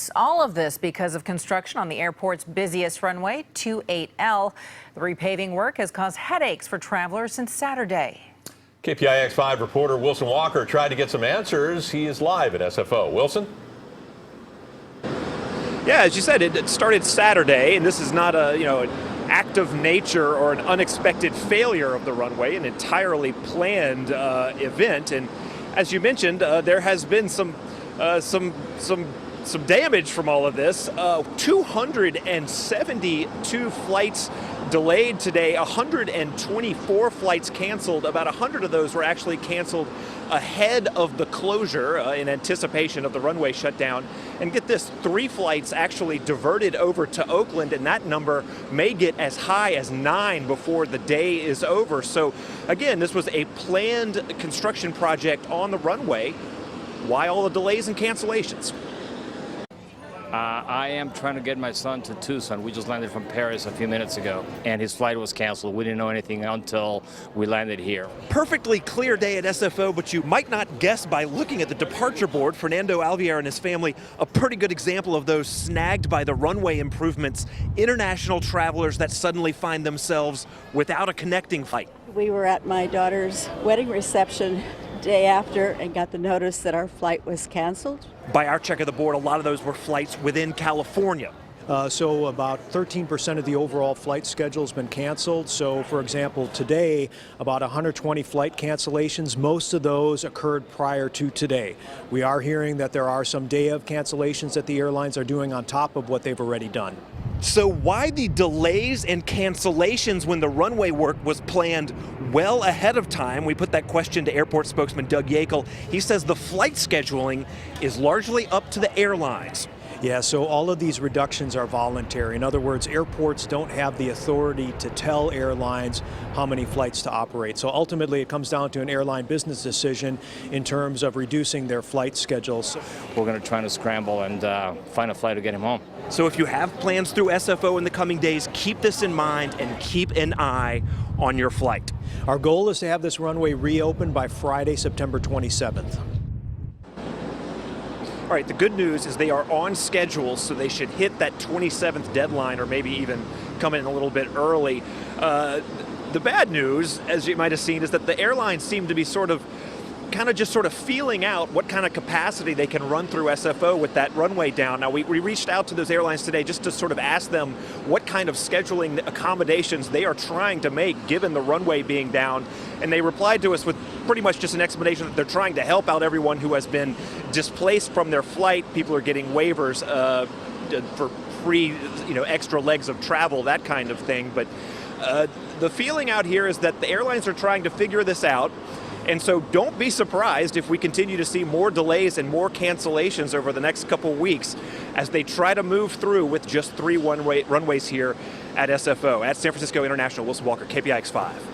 delays. All of this because of construction on the airport's busiest runway, 28L. The repaving work has caused headaches for travelers since Saturday. KPIX 5 reporter Wilson Walker tried to get some answers. He is live at SFO. Wilson? Yeah, as you said, it started Saturday, and this is not an act of nature or an unexpected failure of the runway, an entirely planned event. And as you mentioned, there has been some damage from all of this. 272 flights delayed today, 124 flights canceled. About 100 of those were actually canceled ahead of the closure in anticipation of the runway shutdown. And get this, 3 flights actually diverted over to Oakland, and that number may get as high as 9 before the day is over. So again, this was a planned construction project on the runway. Why all the delays and cancellations? I am trying to get my son to Tucson. We just landed from Paris a few minutes ago, and his flight was canceled. We didn't know anything until we landed here. Perfectly clear day at SFO, but you might not guess by looking at the departure board. Fernando Alviar and his family, a pretty good example of those snagged by the runway improvements. International travelers that suddenly find themselves without a connecting flight. We were at my daughter's wedding reception day after and got the notice that our flight was canceled. By our check of the board, a lot of those were flights within California. So about 13% of the overall flight schedule has been canceled. So for example, today, about 120 flight cancellations. Most of those occurred prior to today. We are hearing that there are some day of cancellations that the airlines are doing on top of what they've already done. So why the delays and cancellations when the runway work was planned well ahead of time? We put that question to airport spokesman Doug Yakel. He says the flight scheduling is largely up to the airlines. Yeah, so all of these reductions are voluntary. In other words, airports don't have the authority to tell airlines how many flights to operate. So ultimately, it comes down to an airline business decision in terms of reducing their flight schedules. We're going to try to scramble and find a flight to get him home. So if you have plans through SFO in the coming days, keep this in mind and keep an eye on your flight. Our goal is to have this runway reopened by Friday, September 27th. All right, the good news is they are on schedule, so they should hit that 27th deadline or maybe even come in a little bit early. The bad news, as you might have seen, is that the airlines seem to be just feeling out what kind of capacity they can run through SFO with that runway down. Now, we reached out to those airlines today just to sort of ask them what kind of scheduling accommodations they are trying to make given the runway being down. And they replied to us with pretty much just an explanation that they're trying to help out everyone who has been displaced from their flight. People are getting waivers for free, extra legs of travel, that kind of thing. But the feeling out here is that the airlines are trying to figure this out. And so don't be surprised if we continue to see more delays and more cancellations over the next couple weeks as they try to move through with just 3 runways here at SFO. At San Francisco International, Wilson Walker, KPIX 5.